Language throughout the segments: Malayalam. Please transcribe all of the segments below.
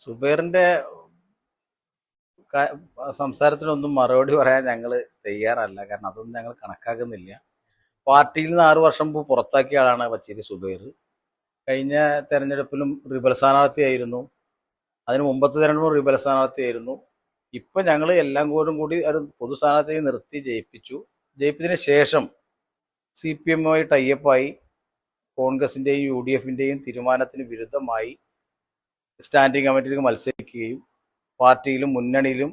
സുബൈറിന്റെ സംസാരത്തിനൊന്നും മറുപടി പറയാൻ ഞങ്ങൾ തയ്യാറല്ല. കാരണം അതൊന്നും ഞങ്ങൾ കണക്കാക്കുന്നില്ല. പാർട്ടിയിൽ നിന്ന് 6 വർഷം മുമ്പ് പുറത്താക്കിയ ആളാണ് ബച്ചേരി സുബൈർ. കഴിഞ്ഞ തെരഞ്ഞെടുപ്പിലും റിബൽ സ്ഥാനാർത്ഥിയായിരുന്നു. അതിന് മുമ്പത്തെ തെരഞ്ഞെടുപ്പും റിബൽ സ്ഥാനാർത്ഥിയായിരുന്നു. ഇപ്പം ഞങ്ങൾ എല്ലാം കൂടി ഒരു പൊതു സ്ഥാനാർത്ഥിയെ നിർത്തി ജയിപ്പിച്ചു. ജയിപ്പിച്ചതിന് ശേഷം CPM-മായി ടൈപ്പായി കോൺഗ്രസിൻ്റെയും UDF-ൻ്റെയും തീരുമാനത്തിന് വിരുദ്ധമായി സ്റ്റാൻഡിംഗ് കമ്മിറ്റിയിലേക്ക് മത്സരിക്കുകയും പാർട്ടിയിലും മുന്നണിയിലും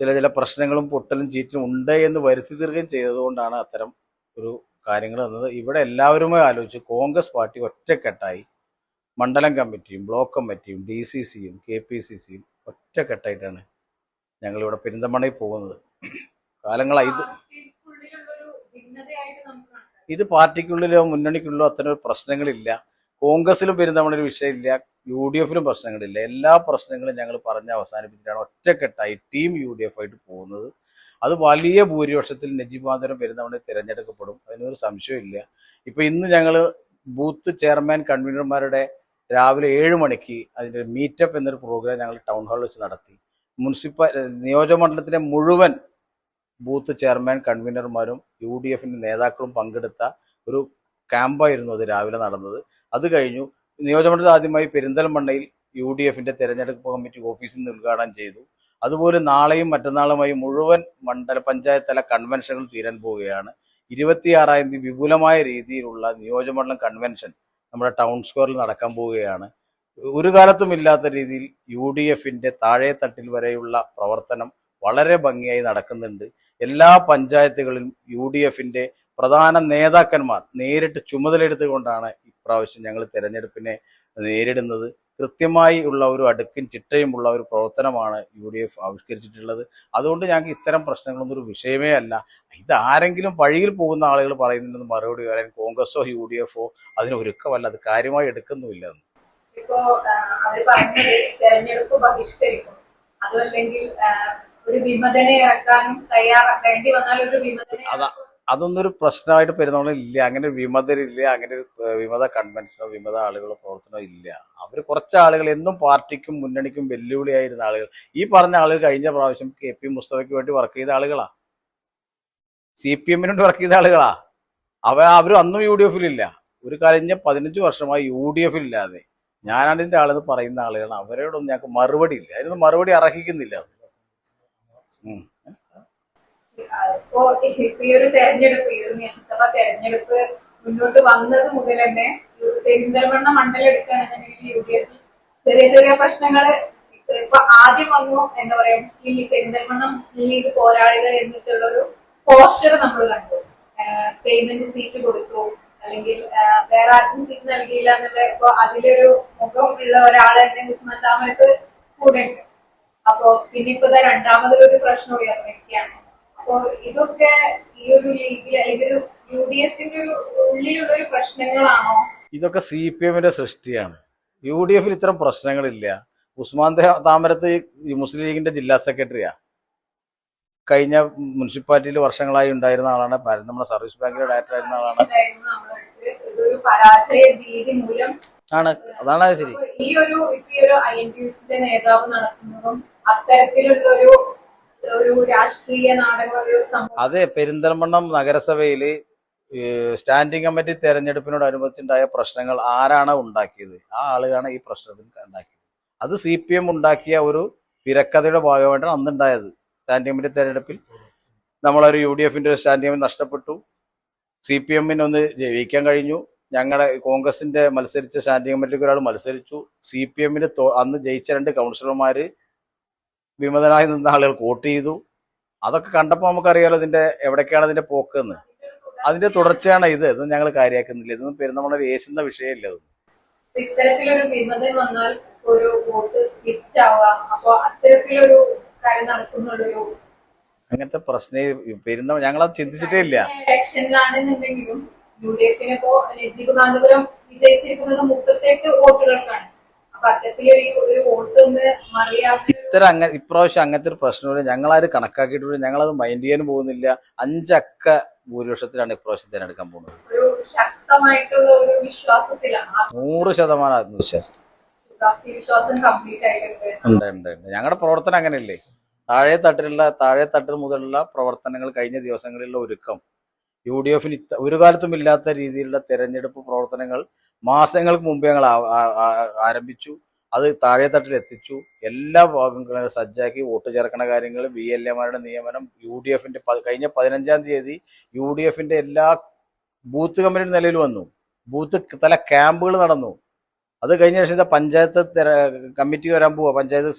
ചില പ്രശ്നങ്ങളും പൊട്ടലും ചീറ്റലും ഉണ്ട് എന്ന് വരുത്തി തീർക്കുകയും ചെയ്തതുകൊണ്ടാണ് അത്തരം ഒരു കാര്യങ്ങൾ വന്നത്. ഇവിടെ എല്ലാവരുമായി ആലോചിച്ച് കോൺഗ്രസ് പാർട്ടി ഒറ്റക്കെട്ടായി മണ്ഡലം കമ്മിറ്റിയും ബ്ലോക്ക് കമ്മിറ്റിയും DCC-യും KPCC-യും ഒറ്റക്കെട്ടായിട്ടാണ് ഞങ്ങളിവിടെ പെരിന്തൽമണ്ണയിൽ പോകുന്നത്. കാലങ്ങളായി ഇത് പാർട്ടിക്കുള്ളിലോ മുന്നണിക്കുള്ളിലോ അത്തരം പ്രശ്നങ്ങളില്ല. കോൺഗ്രസിലും പെരിന്തൽമണ്ണയിൽ വിഷയമില്ല, UDF-ലും പ്രശ്നങ്ങളില്ല. എല്ലാ പ്രശ്നങ്ങളും ഞങ്ങൾ പറഞ്ഞ് അവസാനിപ്പിച്ചിട്ടാണ് ഒറ്റക്കെട്ടായി ടീം UDF ആയിട്ട് പോകുന്നത്. അത് വലിയ ഭൂരിപക്ഷത്തിൽ നജീബാന്തരം പെരിന്തൽമണ്ണയിൽ തിരഞ്ഞെടുക്കപ്പെടും, അതിനൊരു സംശയമില്ല. ഇപ്പം ഇന്ന് ഞങ്ങൾ ബൂത്ത് ചെയർമാൻ കൺവീനർമാരുടെ രാവിലെ 7 മണിക്ക് അതിൻ്റെ മീറ്റപ്പ് എന്നൊരു പ്രോഗ്രാം ഞങ്ങൾ ടൗൺ ഹാളിൽ വെച്ച് നടത്തി. നിയോജകമണ്ഡലത്തിലെ മുഴുവൻ ബൂത്ത് ചെയർമാൻ കൺവീനർമാരും UDF-ൻ്റെ നേതാക്കളും പങ്കെടുത്ത ഒരു ക്യാമ്പായിരുന്നു അത് രാവിലെ നടന്നത്. അത് കഴിഞ്ഞു. നിയോജകമണ്ഡലത്തിൽ ആദ്യമായി പെരിന്തൽമണ്ണയിൽ UDF-ൻ്റെ തെരഞ്ഞെടുപ്പ് കമ്മിറ്റി ഓഫീസിൽ നിന്ന് ഉദ്ഘാടനം ചെയ്തു. അതുപോലെ നാളെയും മറ്റന്നാളുമായി മുഴുവൻ പഞ്ചായത്ത് തല കൺവെൻഷനുകൾ തീരാൻ പോവുകയാണ്. 26-ാം തീയതി വിപുലമായ രീതിയിലുള്ള നിയോജകമണ്ഡലം കൺവെൻഷൻ നമ്മുടെ ടൗൺ സ്ക്വയറിൽ നടക്കാൻ പോവുകയാണ്. ഒരു കാലത്തും ഇല്ലാത്ത രീതിയിൽ UDF-ൻ്റെ താഴെ തട്ടിൽ വരെയുള്ള പ്രവർത്തനം വളരെ ഭംഗിയായി നടക്കുന്നുണ്ട്. എല്ലാ പഞ്ചായത്തുകളിലും UDF-ൻ്റെ പ്രധാന നേതാക്കന്മാർ നേരിട്ട് ചുമതലയെടുത്തുകൊണ്ടാണ് ഇപ്രാവശ്യം ഞങ്ങൾ തെരഞ്ഞെടുപ്പിനെ നേരിടുന്നത്. കൃത്യമായി ഉള്ള ഒരു അടുക്കും ചിട്ടയുമുള്ള ഒരു പ്രവർത്തനമാണ് UDF ആവിഷ്കരിച്ചിട്ടുള്ളത്. അതുകൊണ്ട് ഞങ്ങൾക്ക് ഇത്തരം പ്രശ്നങ്ങളൊന്നും ഒരു വിഷയമേ അല്ല. ഇതാരെങ്കിലും വഴിയിൽ പോകുന്ന ആളുകൾ പറയുന്നുണ്ടെന്ന് മറുപടി പറയാൻ കോൺഗ്രസോ UDF-ഓ അതിന് ഒരുക്കമല്ല. അത് കാര്യമായി എടുക്കുന്നുമില്ല. ഇപ്പോ അവർ പറഞ്ഞത് തെരഞ്ഞെടുപ്പ് ബഹിഷ്കരിക്കും, അതുമല്ലെങ്കിൽ ഒരു വിമതനെ ഇറക്കാനും തയ്യാറാക്കേണ്ടി വന്നാൽ ഒരു വിമതനെ അതൊന്നും ഒരു പ്രശ്നമായിട്ട് പെരുന്നോളില്ല. അങ്ങനെ ഒരു വിമതരില്ല, അങ്ങനെ ഒരു വിമത കൺവെൻഷനോ വിമത ആളുകളോ പ്രവർത്തനമോ ഇല്ല. അവർ കുറച്ച് ആളുകൾ എന്നും പാർട്ടിക്കും മുന്നണിക്കും വെല്ലുവിളിയായിരുന്ന ആളുകൾ. ഈ പറഞ്ഞ ആളുകൾ കഴിഞ്ഞ പ്രാവശ്യം KP മുസ്തഫയ്ക്ക് വേണ്ടി വർക്ക് ചെയ്ത ആളുകളാ, CPM-ന് വേണ്ടി വർക്ക് ചെയ്ത ആളുകളാ. അവർ അന്നും UDF-ലില്ല. ഒരു കഴിഞ്ഞ 15 വർഷമായി UDF-ഇല്ലാതെ ഞാനതിൻ്റെ ആളെന്ന് പറയുന്ന ആളുകളാണ്. അവരോടൊന്നും ഞങ്ങൾക്ക് മറുപടി ഇല്ല, അതിനൊന്നും മറുപടി അർഹിക്കുന്നില്ല. ഇപ്പോ ഈ ഒരു തെരഞ്ഞെടുപ്പ്, ഈ ഒരു നിയമസഭാ തെരഞ്ഞെടുപ്പ് മുന്നോട്ട് വന്നത് മുതൽ തന്നെ പെരിന്തൽമണ്ണ മണ്ഡലം എടുക്കുകയാണെന്നുണ്ടെങ്കിൽ UDF ചെറിയ പ്രശ്നങ്ങൾ ഇപ്പൊ ആദ്യം വന്നു. എന്താ പറയാ, പെരിന്തൽമണ്ണ മുസ്ലിം ലീഗ് പോരാളികൾ എന്നിട്ടുള്ള ഒരു പോസ്റ്റർ നമ്മൾ കണ്ടു. പേയ്മെന്റ് സീറ്റ് കൊടുത്തു, അല്ലെങ്കിൽ വേറെ ആർക്കും സീറ്റ് നൽകിയില്ല എന്നുള്ള. ഇപ്പൊ അതിലൊരു മുഖം ഉള്ള ഒരാൾ തന്നെ ഉസ്മാൻ താമരക്ക് കൂടെ ഉണ്ട്. അപ്പൊ പിന്നെ ഇപ്പൊ രണ്ടാമത് ഒരു പ്രശ്നം ഉയർന്നിരിക്കുകയാണ്. അപ്പൊ ഇതൊക്കെ ഈ ഒരു ലീഗിൽ അല്ലെങ്കിൽ UDF-ന്റെ ഒരു ഉള്ളിലുള്ള ഒരു പ്രശ്നങ്ങളാണോ? ഇതൊക്കെ CPM-ന്റെ സൃഷ്ടിയാണ്. UDF-ൽ ഇത്തരം പ്രശ്നങ്ങളില്ല. ഉസ്മാൻ താമരത്ത് മുസ്ലിം ലീഗിന്റെ ജില്ലാ സെക്രട്ടറിയാ. കഴിഞ്ഞ മുനിസിപ്പാലിറ്റിയിൽ വർഷങ്ങളായി ഉണ്ടായിരുന്ന ആളാണ്. നമ്മുടെ സർവീസ് ബാങ്കിലെ ഡയറക്ടർ ആയിരുന്ന ആളാണ്. ആണ്, അതാണ് ശരി. ഈ ഒരു INTUS-ന്റെ നേതാവ് നടത്തുന്നതും അത്തരത്തിലുള്ള ഒരു രാഷ്ട്രീയ നാടകം, ഒരു സംഭവം. അതെ, പെരിന്തൽമണ്ണ നഗരസഭയില് സ്റ്റാൻഡിംഗ് കമ്മിറ്റി തെരഞ്ഞെടുപ്പിനോടനുബന്ധിച്ചുണ്ടായ പ്രശ്നങ്ങൾ ആരാണ് ഉണ്ടാക്കിയത്? ആ ആളുകളാണ് ഈ പ്രശ്നത്തിന് ഉണ്ടാക്കിയത്. അത് CPM ഉണ്ടാക്കിയ ഒരു തിരക്കഥയുടെ ഭാഗമായിട്ടാണ് അന്നുണ്ടായത്. സ്റ്റാൻഡിംഗ് കമ്മിറ്റി തെരഞ്ഞെടുപ്പിൽ നമ്മളൊരു UDF-ന്റെ ഒരു സ്റ്റാൻഡിംഗ് കമ്മിറ്റി നഷ്ടപ്പെട്ടു. CPM-ന് ഒന്ന് ജയിക്കാൻ കഴിഞ്ഞു. ഞങ്ങളുടെ കോൺഗ്രസിന്റെ മത്സരിച്ച സ്റ്റാൻഡിംഗ് കമ്മിറ്റിക്ക് ഒരാൾ മത്സരിച്ചു. CPM-ന് അന്ന് ജയിച്ച 2 കൗൺസിലർമാർ വിമതനായി നിന്ന ആളുകൾ വോട്ട് ചെയ്തു. അതൊക്കെ കണ്ടപ്പോൾ നമുക്കറിയാലോ എവിടേക്കാണ് അതിന്റെ പോക്കെന്ന്. അതിന്റെ തുടർച്ചയാണ് ഇത്. ഇതൊന്നും ഞങ്ങൾ കാര്യമാക്കുന്നില്ല. ഇതൊന്നും പെരുന്നമണ്ണ വേശുന്ന വിഷയമില്ല. ഇത്തരത്തിലൊരു വിമതൻ വന്നാൽ ഒരു വോട്ട് സ്പ്ലിറ്റ് ആവാം. അപ്പൊ അത്തരത്തിലൊരു കാര്യം നടക്കുന്നുള്ളൊരു അങ്ങനത്തെ പ്രശ്നം ഞങ്ങളത് ചിന്തിച്ചിട്ടേ ഇല്ല. ഇലക്ഷനിലാണെന്നുണ്ടെങ്കിലും UDF-ന് ഇപ്പോ നജീബ് കാന്തപുരം വിജയിച്ചിരിക്കുന്നത് 38 വോട്ടുകൾക്കാണ്. അപ്പൊ അത്തരത്തിലൊരു വോട്ട് ഒന്ന് മറിയാതെ ഇപ്രാവശ്യം അങ്ങനത്തെ ഒരു പ്രശ്നമില്ല. ഞങ്ങളാരും കണക്കാക്കിയിട്ടില്ല. ഞങ്ങളത് മൈൻഡ് ചെയ്യാനും പോകുന്നില്ല. 5 അക്ക ഭൂരിപക്ഷത്തിലാണ് ഇപ്രാവശ്യം തിരഞ്ഞെടുക്കാൻ പോകുന്നത്. ഒരു ശക്തമായിട്ടുള്ള ഒരു വിശ്വാസത്തിലാണ്, 100% ആത്മവിശ്വാസം. വിശ്വാസം കംപ്ലീറ്റ് ആയിട്ട് ഉണ്ട് ഉണ്ട് ഉണ്ട്. ഞങ്ങളുടെ പ്രവർത്തനം അങ്ങനെയല്ലേ, താഴെ തട്ടിൽ മുതലുള്ള പ്രവർത്തനങ്ങൾ കഴിഞ്ഞ ദിവസങ്ങളിലുള്ള ഒരുക്കം UDF-ന് ഒരു കാലത്തും ഇല്ലാത്ത രീതിയിലുള്ള തെരഞ്ഞെടുപ്പ് പ്രവർത്തനങ്ങൾ മാസങ്ങൾക്ക് മുമ്പേ ഞങ്ങൾ ആരംഭിച്ചു. അത് താഴെ തട്ടിൽ എത്തിച്ചു. എല്ലാ ഭാഗങ്ങളും സജ്ജാക്കി. വോട്ട് ചേർക്കണ കാര്യങ്ങൾ, VLA-മാരുടെ നിയമനം, UDF-ന്റെ കഴിഞ്ഞ 15-ാം തീയതി UDF-ന്റെ എല്ലാ ബൂത്ത് കമ്മിറ്റി നിലയിൽ വന്നു. ബൂത്ത് തല ക്യാമ്പുകൾ നടന്നു. അത് കഴിഞ്ഞ ശേഷം പഞ്ചായത്ത് കമ്മിറ്റി വരാൻ പോവുക, പഞ്ചായത്ത്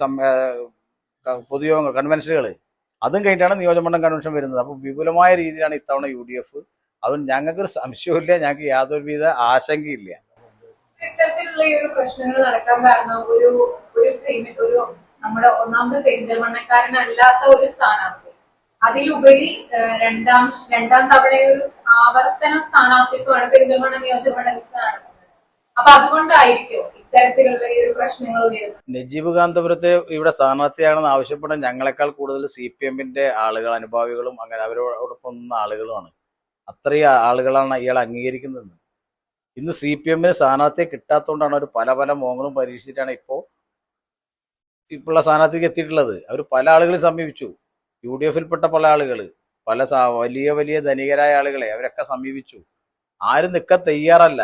പൊതുയോഗങ്ങൾ, കൺവെൻഷനുകൾ. അതും കഴിഞ്ഞിട്ടാണ് നിയോജകമണ്ഡലം കൺവെൻഷൻ വരുന്നത്. അപ്പോൾ വിപുലമായ രീതിയിലാണ് ഇത്തവണ UDF. അതുകൊണ്ട് ഞങ്ങൾക്കൊരു സംശയമില്ല, ഞങ്ങൾക്ക് യാതൊരുവിധ ആശങ്കയില്ല. ഇത്തരത്തിലുള്ള ഈ ഒരു പ്രശ്നങ്ങൾ നടക്കാൻ കാരണം ഒരു ഒരു നമ്മുടെ ഒന്നാമത് പെരിന്തൽമണ്ണക്കാരനല്ലാത്ത ഒരു സ്ഥാനാർത്ഥി, അതിലുപരി രണ്ടാം തവണ ഒരു ആവർത്തന സ്ഥാനാർത്ഥിത്വമാണ് പെരിന്തൽമണ്ണ നിയോജകമണ്ഡലത്തിൽ നടക്കുന്നത്. അപ്പൊ അതുകൊണ്ടായിരിക്കും ഇത്തരത്തിലുള്ള ഈ ഒരു പ്രശ്നങ്ങൾ ഉയരുന്നത്. നജീബ് കാന്തപുരത്തെ ഇവിടെ സ്ഥാനാർത്ഥിയാണെന്ന് ആവശ്യപ്പെടാൻ ഞങ്ങളെക്കാൾ കൂടുതൽ CPM-ന്റെ ആളുകൾ, അനുഭാവികളും അങ്ങനെ അവരോടൊപ്പം നിന്ന ആളുകളുമാണ്. അത്രയും ആളുകളാണ് ഇയാൾ അംഗീകരിക്കുന്നത്. ഇന്ന് CPM-ന് സ്ഥാനാർത്ഥിയെ കിട്ടാത്തതുകൊണ്ടാണ് അവർ പല മോഹങ്ങളും പരീക്ഷിച്ചിട്ടാണ് ഇപ്പോഴുള്ള സ്ഥാനാർത്ഥിക്ക് എത്തിയിട്ടുള്ളത്. അവർ പല ആളുകളെ സമീപിച്ചു. UDF-ൽപ്പെട്ട പല ആളുകൾ, വലിയ ധനികരായ ആളുകളെ അവരൊക്കെ സമീപിച്ചു. ആരും നിൽക്കാൻ തയ്യാറല്ല.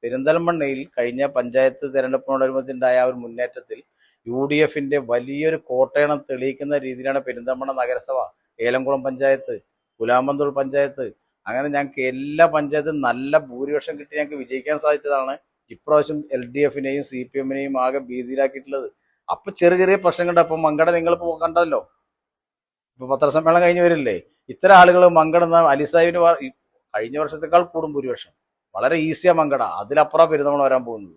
പെരിന്തൽമണ്ണയിൽ കഴിഞ്ഞ പഞ്ചായത്ത് തെരഞ്ഞെടുപ്പിനോടനുബന്ധിച്ചുണ്ടായ ഒരു മുന്നേറ്റത്തിൽ UDF-ന്റെ വലിയൊരു കോട്ടയണം തെളിയിക്കുന്ന രീതിയിലാണ് പെരിന്തൽമണ്ണ നഗരസഭ, ഏലംകുളം പഞ്ചായത്ത്, കുലാമന്തൂർ പഞ്ചായത്ത്, അങ്ങനെ ഞങ്ങൾക്ക് എല്ലാ പഞ്ചായത്തും നല്ല ഭൂരിപക്ഷം കിട്ടി ഞങ്ങൾക്ക് വിജയിക്കാൻ സാധിച്ചതാണ്. ഇപ്രാവശ്യം LDF-നെയും CPM-നെയും ആകെ ഭീതിയിലാക്കിയിട്ടുള്ളത്. അപ്പൊ ചെറിയ പ്രശ്നങ്ങളുണ്ട്. അപ്പൊ മങ്കട നിങ്ങളിപ്പോൾ കണ്ടല്ലോ, ഇപ്പൊ പത്രസമ്മേളനം കഴിഞ്ഞ് വരില്ലേ, ഇത്തരം ആളുകൾ മങ്കട അലിസാഹിബിന് കഴിഞ്ഞ വർഷത്തേക്കാൾ കൂടും ഭൂരിപക്ഷം. വളരെ ഈസിയാ മങ്കട, അതിലപ്പുറം പെരുന്തൽമണ്ണ വരാൻ പോകുന്നത്.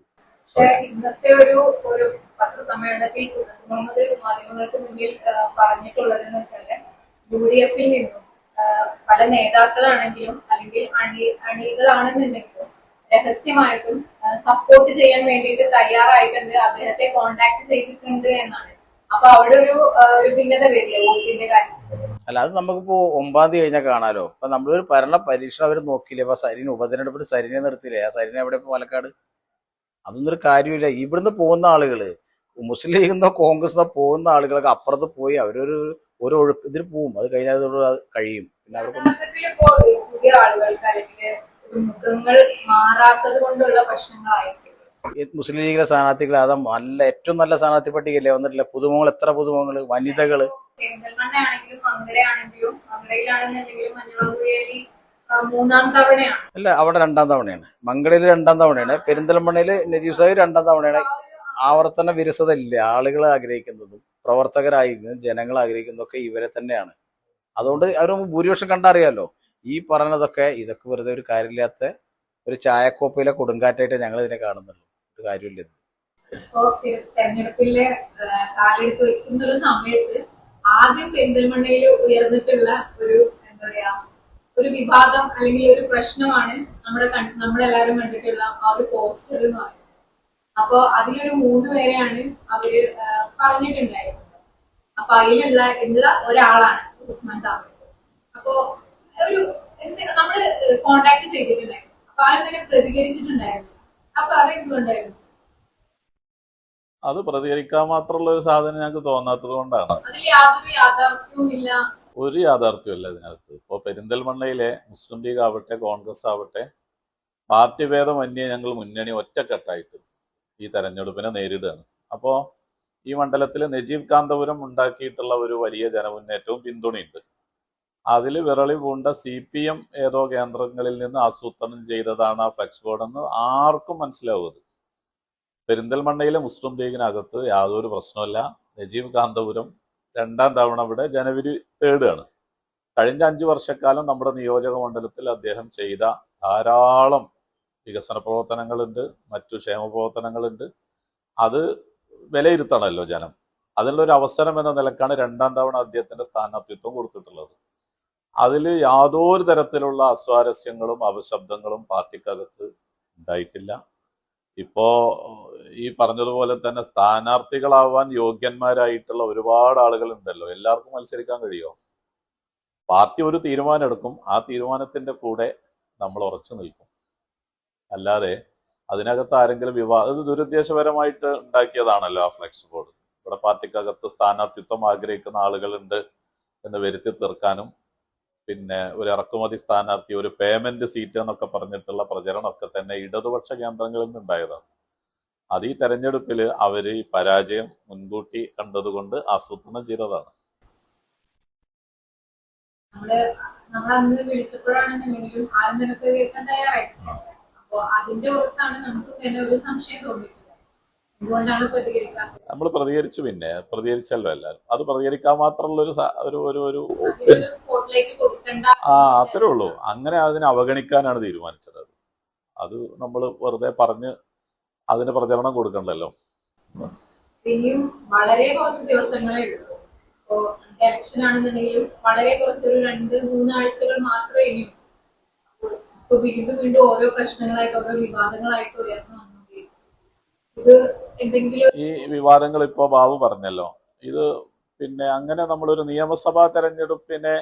പക്ഷേ ഇന്നത്തെ ഒരു പത്രസമ്മേളനത്തിൽ മുഹമ്മദ് മാധ്യമങ്ങൾക്ക് മുന്നിൽ പറഞ്ഞിട്ടുള്ളതെന്ന് വെച്ചാല് UDF-ൽ നിന്നും പല നേതാക്കളാണെങ്കിലും അല്ലെങ്കിൽ അണികളാണെന്നുണ്ടെങ്കിലും രഹസ്യമായിട്ടും സപ്പോർട്ട് ചെയ്യാൻ വേണ്ടിയിട്ട് തയ്യാറായിട്ടുണ്ട്, അദ്ദേഹത്തെ കോണ്ടാക്ട് ചെയ്തിട്ടുണ്ട് എന്നാണ്. അപ്പൊ അവിടെ ഒരു ഭിന്നത വരിക വോട്ടിന്റെ കാര്യത്തിൽ. അല്ല, അത് നമുക്കിപ്പോ 9-ാം തീയതി കഴിഞ്ഞാൽ കാണാലോ. ഇപ്പൊ നമ്മളൊരു ഭരണ പരീക്ഷണം അവർ നോക്കിയില്ലേ. ഇപ്പൊ സരിന് ഉപതെരഞ്ഞെടുപ്പിൽ സരിനെ നിർത്തിയില്ലേ. ആ സരിനെ എവിടെ ഇപ്പൊ പാലക്കാട്? അതൊന്നും ഒരു കാര്യമില്ല. ഇവിടുന്ന് പോകുന്ന ആളുകള്, മുസ്ലിം ലീഗിന്നോ കോൺഗ്രസിന്നോ പോകുന്ന ആളുകളൊക്കെ അപ്പുറത്ത് പോയി അവരൊരു ഇതിൽ പോവും. അത് കഴിഞ്ഞാൽ കഴിയും. പിന്നെ അവർക്ക് പുതിയ ആളുകൾക്ക് അല്ലെങ്കിൽ മുഖങ്ങൾ മാറാത്തത് കൊണ്ടുള്ള പ്രശ്നങ്ങളായിരിക്കും. മുസ്ലിം ലീഗിലെ സ്ഥാനാർത്ഥികൾ അതാ ഏറ്റവും നല്ല സ്ഥാനാർത്ഥി പട്ടികയല്ലേ വന്നിട്ടില്ല. പുതുമുഖങ്ങൾ, എത്ര പുതുമുഖങ്ങള്, വനിതകള്. പെരിന്തൽമണ്ണയാണെങ്കിലും മങ്കടയാണെന്നുണ്ടെങ്കിലും മഞ്ഞളാംകുഴിയിൽ 3-ാം തവണയാണ്. അല്ല, അവിടെ 2-ാം തവണയാണ്. മങ്കടയിൽ 2-ാം തവണയാണ്. പെരിന്തൽമണ്ണയില് നജീബ് സാഹിബ് 2-ാം തവണയാണ്. ആവർത്തന വിരസത ഇല്ല. ആളുകൾ ആഗ്രഹിക്കുന്നതും പ്രവർത്തകരായിരിക്കുന്നതും ജനങ്ങൾ ആഗ്രഹിക്കുന്നതൊക്കെ ഇവരെ തന്നെയാണ്. അതുകൊണ്ട് അവർ ഭൂരിപക്ഷം കണ്ടറിയാലോ. ഈ പറഞ്ഞതൊക്കെ ഇതൊക്കെ വെറുതെ ഒരു കാര്യമില്ലാത്ത ഒരു ചായക്കോപ്പയിലെ കൊടുങ്കാറ്റായിട്ട് ഞങ്ങൾ ഇതിനെ കാണുന്നുള്ളൂ. ഒരു കാര്യമില്ല ഇത്. ഇപ്പോ തെരഞ്ഞെടുപ്പിലെ കാലെടുത്ത് വെക്കുന്ന ഒരു സമയത്ത് ആദ്യം പെരിന്തൽമണ്ണയിൽ ഉയർന്നിട്ടുള്ള ഒരു എന്താ പറയാ ഒരു വിവാദം അല്ലെങ്കിൽ ഒരു പ്രശ്നമാണ് നമ്മളെല്ലാവരും കണ്ടിട്ടുള്ള ആ ഒരു പോസ്റ്റർ എന്ന് പറയുന്നത്. അപ്പോ അതിലൊരു 3 പേരെയാണ് അവര് പറഞ്ഞിട്ടുണ്ടായിരുന്നത്. അപ്പൊ അതിലുള്ള ഒരാളാണ് ഉസ്മാൻ താമര. അപ്പോ നമ്മള് കോണ്ടാക്ട് ചെയ്തിട്ടുണ്ടായിരുന്നു. അപ്പൊ ആരും തന്നെ പ്രതികരിച്ചിട്ടുണ്ടായിരുന്നു. അപ്പൊ അതെന്തുകൊണ്ടായിരുന്നു? അത് പ്രതികരിക്കാൻ മാത്രമുള്ള ഒരു സാധനം ഞങ്ങൾക്ക് തോന്നാത്തത് കൊണ്ടാണ്. അതിൽ യാതൊരു യാഥാർത്ഥ്യവുമില്ല. ഒരു യാഥാർത്ഥ്യമല്ല ഇതിനകത്ത്. ഇപ്പോൾ പെരിന്തൽമണ്ണയിലെ മുസ്ലിം ലീഗ് ആവട്ടെ കോൺഗ്രസ് ആവട്ടെ പാർട്ടി ഭേദമന്യേ ഞങ്ങൾ മുന്നണി ഒറ്റക്കെട്ടായിട്ട് ഈ തെരഞ്ഞെടുപ്പിനെ നേരിടുകയാണ്. അപ്പോൾ ഈ മണ്ഡലത്തിൽ നജീബ് കാന്തപുരം ഉണ്ടാക്കിയിട്ടുള്ള ഒരു വലിയ ജനമുന്നേറ്റവും പിന്തുണയുണ്ട്. അതിൽ വിരളി പൂണ്ട CPM ഏതോ കേന്ദ്രങ്ങളിൽ നിന്ന് ആസൂത്രണം ചെയ്തതാണ് ആ ഫ്ലെക്സ് ബോർഡെന്ന് ആർക്കും മനസ്സിലാവുന്നത്. പെരിന്തൽമണ്ണയിലെ മുസ്ലിം ലീഗിനകത്ത് യാതൊരു പ്രശ്നമില്ല. നജീബ് കാന്തപുരം 2-ാം തവണ ഇവിടെ ജനുവരി 3 കഴിഞ്ഞ 5 വർഷക്കാലം നമ്മുടെ നിയോജക മണ്ഡലത്തിൽ അദ്ദേഹം ചെയ്ത ധാരാളം വികസന പ്രവർത്തനങ്ങളുണ്ട്, മറ്റു ക്ഷേമ പ്രവർത്തനങ്ങളുണ്ട്. അത് വിലയിരുത്തണമല്ലോ ജനം. അതിനുള്ളൊരു അവസരം എന്ന നിലക്കാണ് 2-ാം തവണ അദ്ദേഹത്തിന്റെ സ്ഥാനാർത്ഥിത്വം കൊടുത്തിട്ടുള്ളത്. അതിൽ യാതൊരു തരത്തിലുള്ള അസ്വാരസ്യങ്ങളും അപശബ്ദങ്ങളും പാർട്ടിക്കകത്ത് ഉണ്ടായിട്ടില്ല. ഇപ്പോ ഈ പറഞ്ഞതുപോലെ തന്നെ സ്ഥാനാർത്ഥികളാവാൻ യോഗ്യന്മാരായിട്ടുള്ള ഒരുപാട് ആളുകളുണ്ടല്ലോ. എല്ലാവർക്കും മത്സരിക്കാൻ കഴിയുമോ? പാർട്ടി ഒരു തീരുമാനം എടുക്കും, ആ തീരുമാനത്തിന്റെ കൂടെ നമ്മൾ ഉറച്ചു നിൽക്കും. അല്ലാതെ അതിനകത്ത് ആരെങ്കിലും ഇത് ദുരുദ്ദേശപരമായിട്ട് ഉണ്ടാക്കിയതാണല്ലോ ആ ഫ്ലെക്സ് ബോർഡ്. ഇവിടെ പാർട്ടിക്കകത്ത് സ്ഥാനാർത്ഥിത്വം ആഗ്രഹിക്കുന്ന ആളുകളുണ്ട് എന്ന് വരുത്തി തീർക്കാനും പിന്നെ ഒരു ഇറക്കുമതി സ്ഥാനാർത്ഥി, ഒരു പേയ്മെന്റ് സീറ്റ് എന്നൊക്കെ പറഞ്ഞിട്ടുള്ള പ്രചരണമൊക്കെ തന്നെ ഇടതുപക്ഷ കേന്ദ്രങ്ങളിൽ നിന്നുണ്ടായതാണ്. അത് ഈ തെരഞ്ഞെടുപ്പിൽ അവർ ഈ പരാജയം മുൻകൂട്ടി കണ്ടതുകൊണ്ട് ആസൂത്രണം ചെയ്തതാണ്. നമ്മളന്ന് വിളിച്ചപ്പോഴാണെന്നുണ്ടെങ്കിലും ആരും നിനക്ക് കേൾക്കാൻ തയ്യാറായിട്ടില്ല. അപ്പൊ അതിന്റെ പുറത്താണ് നമുക്ക് തന്നെ ഒരു സംശയം തോന്നിയിട്ടില്ല. എന്തുകൊണ്ടാണ് പ്രതികരിക്കാത്തത്? നമ്മൾ പ്രതികരിച്ചു, പിന്നെ പ്രതികരിച്ചല്ലോ എല്ലാവരും. അത് പ്രതികരിക്കാൻ മാത്രമുള്ള ഒരു സ്പോട്ട്ലൈറ്റ് കൊടുക്കണ്ട, അത്രേ ഉള്ളൂ. അങ്ങനെ അതിനെ അവഗണിക്കാനാണ് തീരുമാനിച്ചത്. അത് നമ്മൾ വെറുതെ പറഞ്ഞ് അതിന് പ്രചരണം കൊടുക്കണ്ടല്ലോ. ഇനിയും വളരെ കുറച്ച് ദിവസങ്ങളേ ഉള്ളൂ. ഇപ്പോ ഇലക്ഷൻ ആണെന്നുണ്ടെങ്കിലും വളരെ കുറച്ച്, ഒരു 2-3 ആഴ്ചകൾ മാത്രമേ ഇനിയും. ഇപ്പൊ വീണ്ടും ഓരോ പ്രശ്നങ്ങളായിട്ട്, ഓരോ വിവാദങ്ങളായിട്ട് ഉയർന്നു വന്നുകൊണ്ടിരിക്കും. ഇത് എന്തെങ്കിലും ഈ വിവാദങ്ങൾ ഇപ്പോ ബാബു പറഞ്ഞല്ലോ, ഇത് പിന്നെ അങ്ങനെ നമ്മളൊരു നിയമസഭാ തെരഞ്ഞെടുപ്പിനെ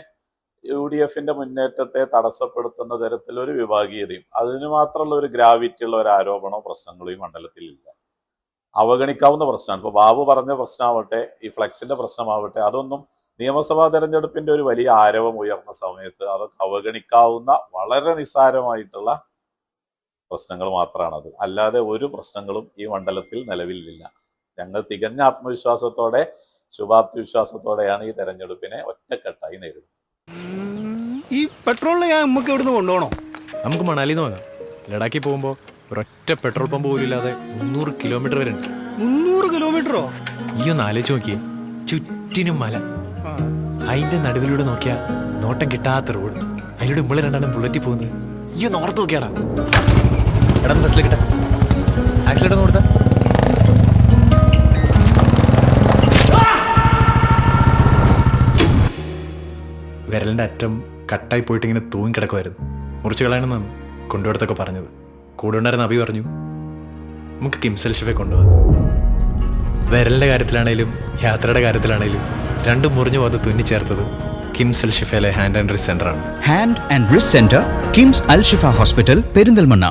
UDFന്റെ മുന്നേറ്റത്തെ തടസ്സപ്പെടുത്തുന്ന തരത്തിലൊരു വിഭാഗീയതയും അതിന് മാത്രമുള്ള ഒരു ഗ്രാവിറ്റി ഉള്ള ഒരു ആരോപണവും പ്രശ്നങ്ങളും ഈ മണ്ഡലത്തിലില്ല. അവഗണിക്കാവുന്ന പ്രശ്നമാണ്. ഇപ്പൊ ബാബു പറഞ്ഞ പ്രശ്നമാവട്ടെ, ഈ ഫ്ലെക്സിന്റെ പ്രശ്നമാവട്ടെ, അതൊന്നും നിയമസഭാ തെരഞ്ഞെടുപ്പിന്റെ ഒരു വലിയ ആരവം ഉയർന്ന സമയത്ത് അതൊക്കെ അവഗണിക്കാവുന്ന വളരെ നിസ്സാരമായിട്ടുള്ള പ്രശ്നങ്ങൾ മാത്രമാണത്. അല്ലാതെ ഒരു പ്രശ്നങ്ങളും ഈ മണ്ഡലത്തിൽ നിലവിലില്ല. ഞങ്ങൾ തികഞ്ഞ ആത്മവിശ്വാസത്തോടെ, ശുഭാപ്തി വിശ്വാസത്തോടെയാണ് ഈ തെരഞ്ഞെടുപ്പിനെ ഒറ്റക്കെട്ടായി നേരിടുന്നത്. ഈ പെട്രോളിന് നമുക്ക് എവിടുന്ന് കൊണ്ടുപോകണോ? നമുക്ക് മണാലിന്ന് വാങ്ങാം. ലഡാക്കിൽ പോകുമ്പോൾ ഒരൊറ്റ പെട്രോൾ പമ്പ് പോലും ഇല്ലാതെ 300 കിലോമീറ്റർ വരെ ഉണ്ട്. 300 കിലോമീറ്ററോ? ഈ ഒന്ന് ആലോചിച്ച് നോക്കിയേ, ചുറ്റിനും മല, അതിന്റെ നടുവിലൂടെ നോക്കിയാ നോട്ടം കിട്ടാത്ത റോഡ്, അതിലൂടെ നമ്മള് രണ്ടാളും ബുള്ളറ്റിൽ പോകുന്നത്. ഈ ഒന്ന് ഓർത്ത് നോക്കിയാടാ. എടാ ബസ്സിലേക്കിട്ടെ, ആക്സിലേറ്റർ ഒന്ന് കൊടുത്താ. വിരലിന്റെ അറ്റം കട്ടായി പോയിട്ട് ഇങ്ങനെ തൂങ്ങി കിടക്കുമായിരുന്നു. മുറിച്ച് കളയണമെന്നാണ് കൊണ്ടുപോടത്തൊക്കെ പറഞ്ഞത്. കൂടെ ഉണ്ടായിരുന്ന അഭി പറഞ്ഞു നമുക്ക് കിംസ് അൽഷിഫെ കൊണ്ടുപോകാം. വിരലിന്റെ കാര്യത്തിലാണേലും യാത്രയുടെ കാര്യത്തിലാണേലും രണ്ടും മുറിഞ്ഞു പോകാതെ തുന്നിച്ചേർത്തത് കിംസ് അൽഷിഫയിലെ ഹാൻഡ് ആൻഡ് റിസ്റ്റ് സെന്ററാണ്. Hand and wrist centre, KIMS Alshifa hospital, Perinthalmanna.